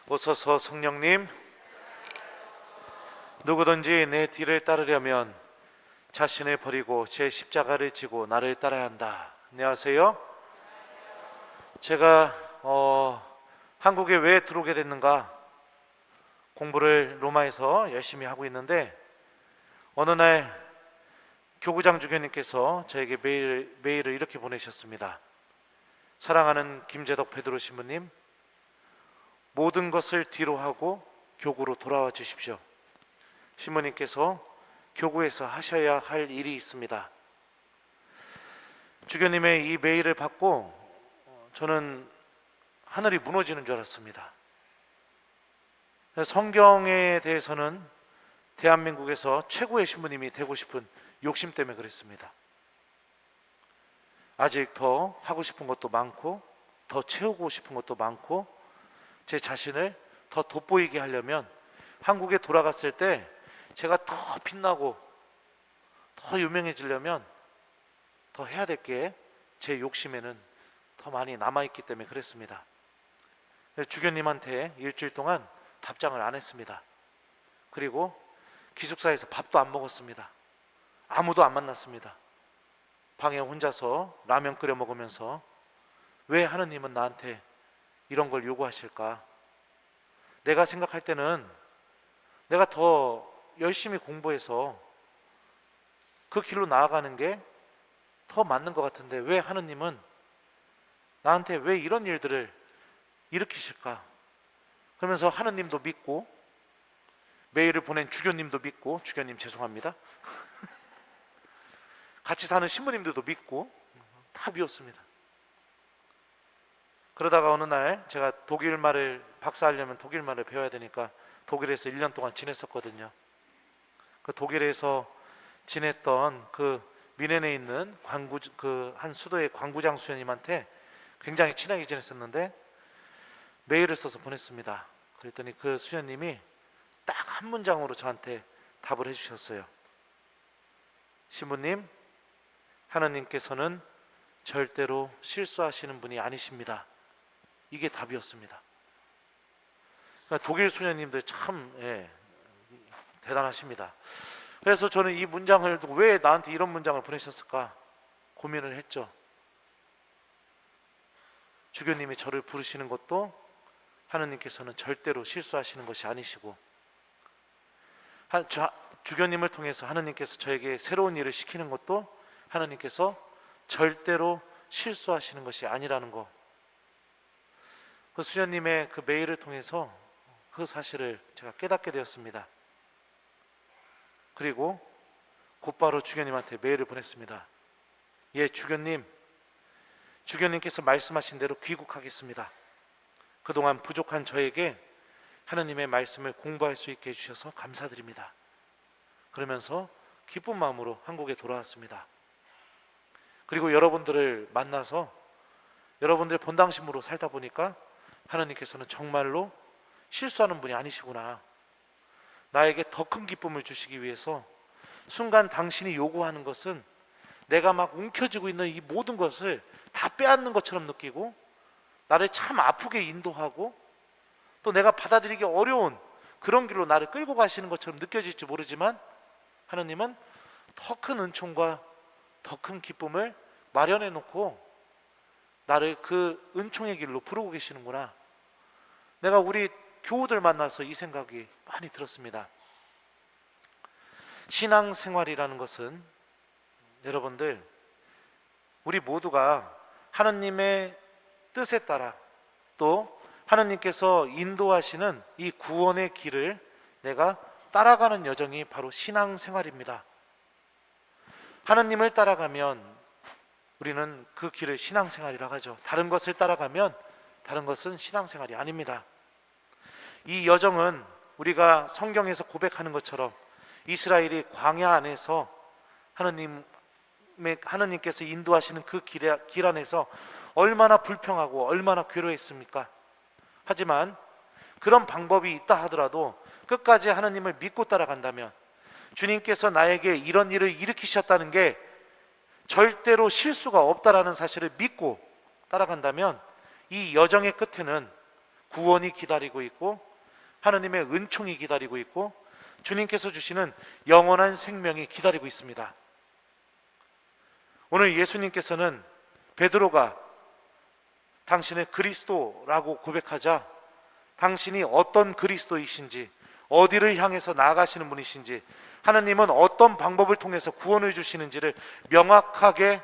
오소서 성령님. 누구든지 내 뒤를 따르려면 자신을 버리고 제 십자가를 지고 나를 따라야 한다. 안녕하세요. 제가 한국에 왜 들어오게 됐는가, 공부를 로마에서 열심히 하고 있는데 어느 날 교구장 주교님께서 저에게 메일을 이렇게 보내셨습니다. 사랑하는 김재덕 베드로 신부님, 모든 것을 뒤로 하고 교구로 돌아와 주십시오. 신부님께서 교구에서 하셔야 할 일이 있습니다. 주교님의 이 메일을 받고 저는 하늘이 무너지는 줄 알았습니다. 성경에 대해서는 대한민국에서 최고의 신부님이 되고 싶은 욕심 때문에 그랬습니다. 아직 더 하고 싶은 것도 많고 더 채우고 싶은 것도 많고 제 자신을 더 돋보이게 하려면 한국에 돌아갔을 때 제가 더 빛나고 더 유명해지려면 더 해야 될 게 제 욕심에는 더 많이 남아있기 때문에 그랬습니다. 주교님한테 일주일 동안 답장을 안 했습니다. 그리고 기숙사에서 밥도 안 먹었습니다. 아무도 안 만났습니다. 방에 혼자서 라면 끓여 먹으면서 왜 하느님은 나한테 이런 걸 요구하실까? 내가 생각할 때는 내가 더 열심히 공부해서 그 길로 나아가는 게 더 맞는 것 같은데 왜 하느님은 나한테 왜 이런 일들을 일으키실까? 그러면서 하느님도 믿고 메일을 보낸 주교님도 믿고, 주교님 죄송합니다, 같이 사는 신부님들도 믿고 다 미웠습니다. 그러다가 어느 날 제가 독일말을 박사하려면 독일말을 배워야 되니까 독일에서 1년 동안 지냈었거든요. 그 독일에서 지냈던 그 미넨에 있는 한 수도의 광구장 수녀님한테 굉장히 친하게 지냈었는데 메일을 써서 보냈습니다. 그랬더니 그 수녀님이 딱 한 문장으로 저한테 답을 해주셨어요. 신부님, 하나님께서는 절대로 실수하시는 분이 아니십니다. 이게 답이었습니다. 그러니까 독일 수녀님들 참 대단하십니다. 그래서 저는 이 문장을 왜 나한테 이런 문장을 보내셨을까 고민을 했죠. 주교님이 저를 부르시는 것도 하나님께서는 절대로 실수하시는 것이 아니시고, 주교님을 통해서 하나님께서 저에게 새로운 일을 시키는 것도 하나님께서 절대로 실수하시는 것이 아니라는 거, 그 수녀님의 그 메일을 통해서 그 사실을 제가 깨닫게 되었습니다. 그리고 곧바로 주교님한테 메일을 보냈습니다. 예, 주교님께서 말씀하신 대로 귀국하겠습니다. 그동안 부족한 저에게 하나님의 말씀을 공부할 수 있게 해주셔서 감사드립니다. 그러면서 기쁜 마음으로 한국에 돌아왔습니다. 그리고 여러분들을 만나서 여러분들의 본당심으로 살다 보니까 하나님께서는 정말로 실수하는 분이 아니시구나, 나에게 더 큰 기쁨을 주시기 위해서 순간 당신이 요구하는 것은 내가 막 움켜쥐고 있는 이 모든 것을 다 빼앗는 것처럼 느끼고 나를 참 아프게 인도하고 또 내가 받아들이기 어려운 그런 길로 나를 끌고 가시는 것처럼 느껴질지 모르지만 하나님은 더 큰 은총과 더 큰 기쁨을 마련해 놓고 나를 그 은총의 길로 부르고 계시는구나. 내가 우리 교우들 만나서 이 생각이 많이 들었습니다. 신앙생활이라는 것은 여러분들, 우리 모두가 하나님의 뜻에 따라 또 하나님께서 인도하시는 이 구원의 길을 내가 따라가는 여정이 바로 신앙생활입니다. 하나님을 따라가면 우리는 그 길을 신앙생활이라고 하죠. 다른 것을 따라가면 다른 것은 신앙생활이 아닙니다. 이 여정은 우리가 성경에서 고백하는 것처럼 이스라엘이 광야 안에서 하나님께서 인도하시는 그 길 안에서 얼마나 불평하고 얼마나 괴로웠습니까? 하지만 그런 방법이 있다 하더라도 끝까지 하나님을 믿고 따라간다면, 주님께서 나에게 이런 일을 일으키셨다는 게 절대로 실수가 없다라는 사실을 믿고 따라간다면 이 여정의 끝에는 구원이 기다리고 있고 하나님의 은총이 기다리고 있고 주님께서 주시는 영원한 생명이 기다리고 있습니다. 오늘 예수님께서는 베드로가 당신을 그리스도라고 고백하자 당신이 어떤 그리스도이신지, 어디를 향해서 나아가시는 분이신지, 하나님은 어떤 방법을 통해서 구원을 주시는지를 명확하게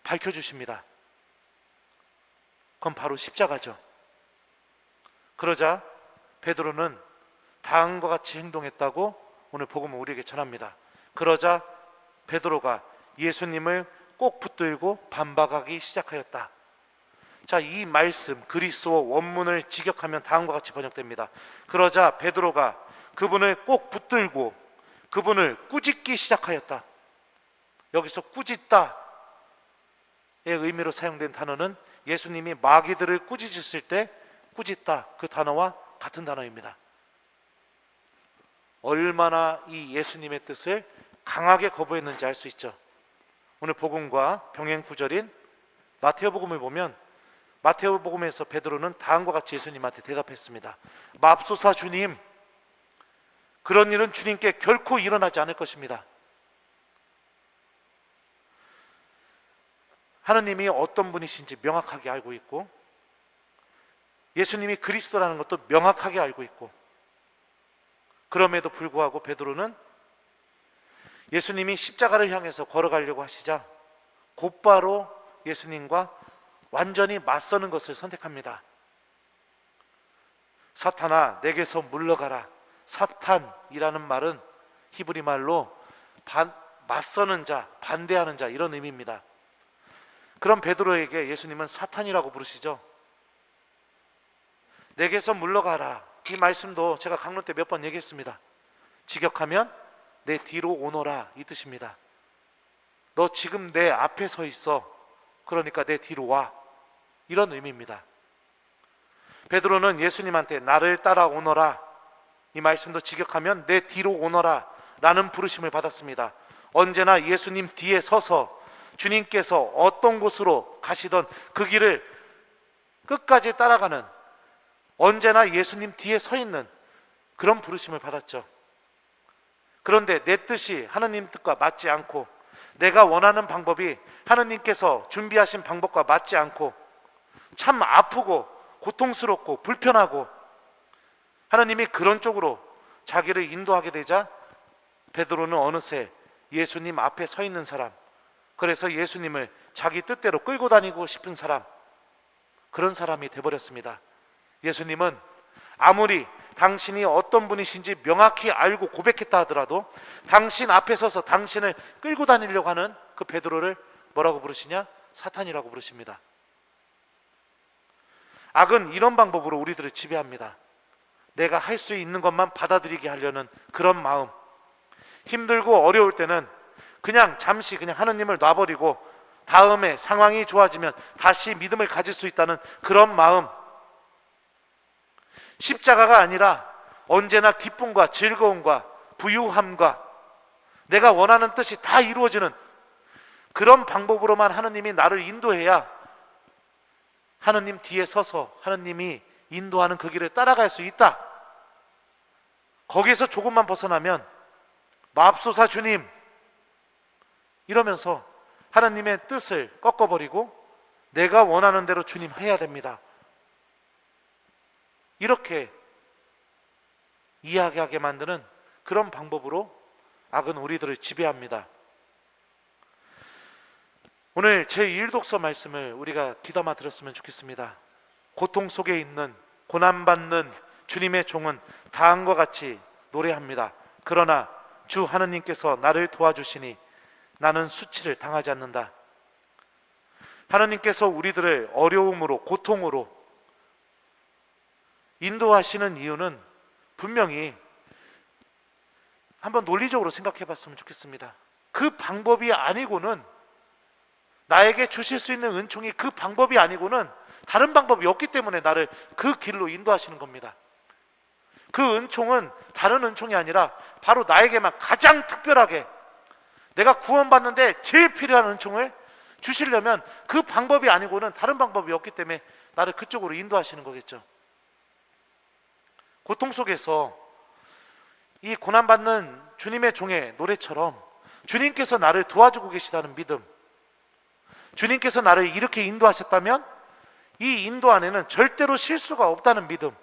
밝혀주십니다. 그건 바로 십자가죠. 그러자 베드로는 다음과 같이 행동했다고 오늘 복음은 우리에게 전합니다. 그러자 베드로가 예수님을 꼭 붙들고 반박하기 시작하였다. 자, 이 말씀 그리스어 원문을 직역하면 다음과 같이 번역됩니다. 그러자 베드로가 그분을 꼭 붙들고 그분을 꾸짖기 시작하였다. 여기서 꾸짖다의 의미로 사용된 단어는 예수님이 마귀들을 꾸짖으실 때 꾸짖다, 그 단어와 같은 단어입니다. 얼마나 이 예수님의 뜻을 강하게 거부했는지 알 수 있죠. 오늘 복음과 병행 구절인 마태오복음을 보면 마태오복음에서 베드로는 다음과 같이 예수님한테 대답했습니다. 맙소사 주님, 그런 일은 주님께 결코 일어나지 않을 것입니다. 하느님이 어떤 분이신지 명확하게 알고 있고 예수님이 그리스도라는 것도 명확하게 알고 있고 그럼에도 불구하고 베드로는 예수님이 십자가를 향해서 걸어가려고 하시자 곧바로 예수님과 완전히 맞서는 것을 선택합니다. 사탄아, 내게서 물러가라. 사탄이라는 말은 히브리 말로 맞서는 자, 반대하는 자, 이런 의미입니다. 그럼 베드로에게 예수님은 사탄이라고 부르시죠. 내게서 물러가라, 이 말씀도 제가 강론 때 몇 번 얘기했습니다. 직역하면 내 뒤로 오너라, 이 뜻입니다. 너 지금 내 앞에 서 있어, 그러니까 내 뒤로 와, 이런 의미입니다. 베드로는 예수님한테 나를 따라오너라, 이 말씀도 직역하면 내 뒤로 오너라 라는 부르심을 받았습니다. 언제나 예수님 뒤에 서서 주님께서 어떤 곳으로 가시던 그 길을 끝까지 따라가는, 언제나 예수님 뒤에 서 있는 그런 부르심을 받았죠. 그런데 내 뜻이 하나님 뜻과 맞지 않고 내가 원하는 방법이 하나님께서 준비하신 방법과 맞지 않고 참 아프고 고통스럽고 불편하고 하나님이 그런 쪽으로 자기를 인도하게 되자 베드로는 어느새 예수님 앞에 서 있는 사람, 그래서 예수님을 자기 뜻대로 끌고 다니고 싶은 사람, 그런 사람이 돼버렸습니다. 예수님은 아무리 당신이 어떤 분이신지 명확히 알고 고백했다 하더라도 당신 앞에 서서 당신을 끌고 다니려고 하는 그 베드로를 뭐라고 부르시냐? 사탄이라고 부르십니다. 악은 이런 방법으로 우리들을 지배합니다. 내가 할 수 있는 것만 받아들이게 하려는 그런 마음, 힘들고 어려울 때는 그냥 잠시 그냥 하느님을 놔버리고 다음에 상황이 좋아지면 다시 믿음을 가질 수 있다는 그런 마음, 십자가가 아니라 언제나 기쁨과 즐거움과 부유함과 내가 원하는 뜻이 다 이루어지는 그런 방법으로만 하느님이 나를 인도해야 하느님 뒤에 서서 하느님이 인도하는 그 길을 따라갈 수 있다. 거기에서 조금만 벗어나면 맙소사 주님 이러면서 하나님의 뜻을 꺾어버리고 내가 원하는 대로 주님 해야 됩니다. 이렇게 이야기하게 만드는 그런 방법으로 악은 우리들을 지배합니다. 오늘 제1독서 말씀을 우리가 귀담아 들었으면 좋겠습니다. 고통 속에 있는 고난받는 주님의 종은 다음과 같이 노래합니다. 그러나 주 하느님께서 나를 도와주시니 나는 수치를 당하지 않는다. 하느님께서 우리들을 어려움으로 고통으로 인도하시는 이유는 분명히 한번 논리적으로 생각해 봤으면 좋겠습니다. 그 방법이 아니고는, 나에게 주실 수 있는 은총이 그 방법이 아니고는 다른 방법이 없기 때문에 나를 그 길로 인도하시는 겁니다. 그 은총은 다른 은총이 아니라 바로 나에게만 가장 특별하게 내가 구원받는데 제일 필요한 은총을 주시려면 그 방법이 아니고는 다른 방법이 없기 때문에 나를 그쪽으로 인도하시는 거겠죠. 고통 속에서 이 고난받는 주님의 종의 노래처럼 주님께서 나를 도와주고 계시다는 믿음, 주님께서 나를 이렇게 인도하셨다면 이 인도 안에는 절대로 실수가 없다는 믿음,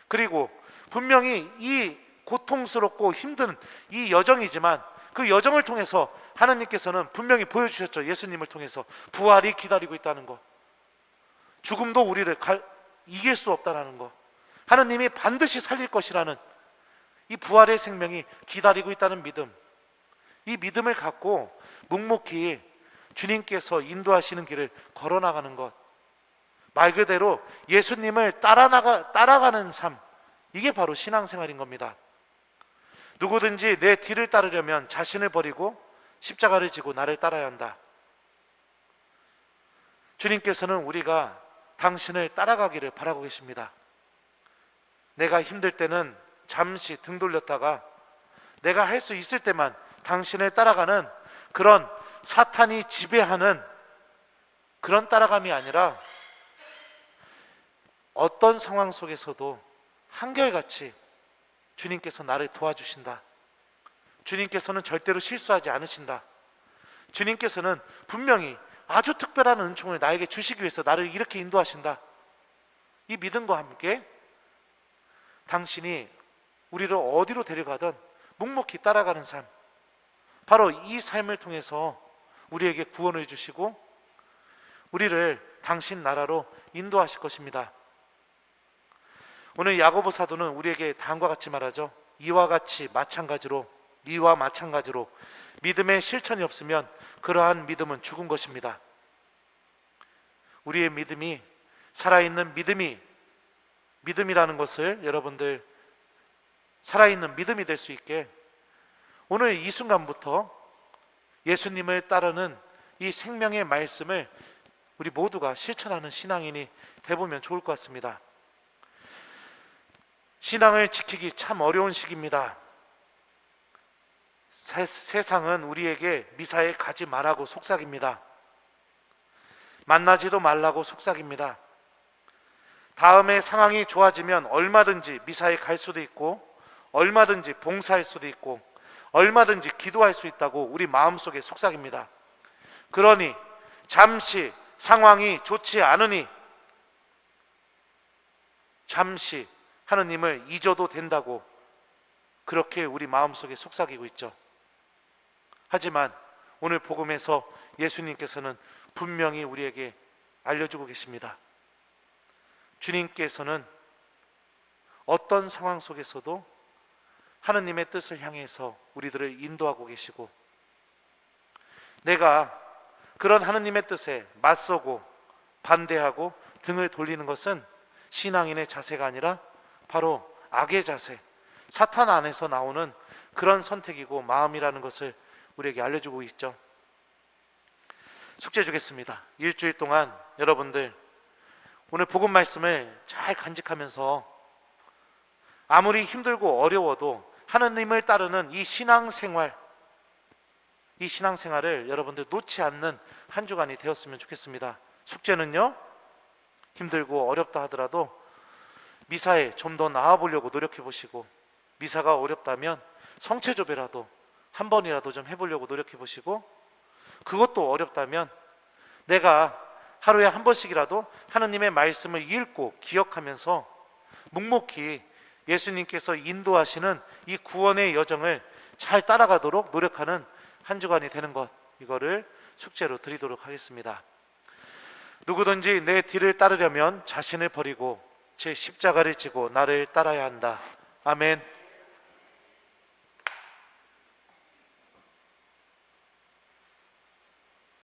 그리고 분명히 이 고통스럽고 힘든 이 여정이지만 그 여정을 통해서 하나님께서는 분명히 보여주셨죠. 예수님을 통해서 부활이 기다리고 있다는 것, 죽음도 우리를 이길 수 없다는 것, 하나님이 반드시 살릴 것이라는 이 부활의 생명이 기다리고 있다는 믿음, 이 믿음을 갖고 묵묵히 주님께서 인도하시는 길을 걸어나가는 것, 말 그대로 예수님을 따라가는 삶, 이게 바로 신앙생활인 겁니다. 누구든지 내 뒤를 따르려면 자신을 버리고 십자가를 지고 나를 따라야 한다. 주님께서는 우리가 당신을 따라가기를 바라고 계십니다. 내가 힘들 때는 잠시 등 돌렸다가 내가 할 수 있을 때만 당신을 따라가는 그런 사탄이 지배하는 그런 따라감이 아니라 어떤 상황 속에서도 한결같이 주님께서 나를 도와주신다. 주님께서는 절대로 실수하지 않으신다. 주님께서는 분명히 아주 특별한 은총을 나에게 주시기 위해서 나를 이렇게 인도하신다. 이 믿음과 함께 당신이 우리를 어디로 데려가든 묵묵히 따라가는 삶, 바로 이 삶을 통해서 우리에게 구원을 주시고 우리를 당신 나라로 인도하실 것입니다. 오늘 야고보 사도는 우리에게 다음과 같이 말하죠. 이와 마찬가지로 믿음의 실천이 없으면 그러한 믿음은 죽은 것입니다. 우리의 믿음이 살아있는 믿음이라는 것을 여러분들 살아있는 믿음이 될 수 있게 오늘 이 순간부터 예수님을 따르는 이 생명의 말씀을 우리 모두가 실천하는 신앙인이 되보면 좋을 것 같습니다. 신앙을 지키기 참 어려운 시기입니다. 세상은 우리에게 미사에 가지 말라고 속삭입니다. 만나지도 말라고 속삭입니다. 다음에 상황이 좋아지면 얼마든지 미사에 갈 수도 있고 얼마든지 봉사할 수도 있고 얼마든지 기도할 수 있다고 우리 마음속에 속삭입니다. 그러니 잠시 상황이 좋지 않으니 잠시 하느님을 잊어도 된다고 그렇게 우리 마음속에 속삭이고 있죠. 하지만 오늘 복음에서 예수님께서는 분명히 우리에게 알려주고 계십니다. 주님께서는 어떤 상황 속에서도 하느님의 뜻을 향해서 우리들을 인도하고 계시고 내가 그런 하느님의 뜻에 맞서고 반대하고 등을 돌리는 것은 신앙인의 자세가 아니라 바로 악의 자세, 사탄 안에서 나오는 그런 선택이고 마음이라는 것을 우리에게 알려주고 있죠. 숙제 주겠습니다. 일주일 동안 여러분들 오늘 복음 말씀을 잘 간직하면서 아무리 힘들고 어려워도 하느님을 따르는 이 신앙생활을 여러분들 놓지 않는 한 주간이 되었으면 좋겠습니다. 숙제는요, 힘들고 어렵다 하더라도 미사에 좀 더 나아보려고 노력해 보시고, 미사가 어렵다면 성체조배라도 한 번이라도 좀 해보려고 노력해 보시고, 그것도 어렵다면 내가 하루에 한 번씩이라도 하느님의 말씀을 읽고 기억하면서 묵묵히 예수님께서 인도하시는 이 구원의 여정을 잘 따라가도록 노력하는 한 주간이 되는 것, 이거를 숙제로 드리도록 하겠습니다. 누구든지 내 뒤를 따르려면 자신을 버리고 제 십자가를 지고 나를 따라야 한다. 아멘.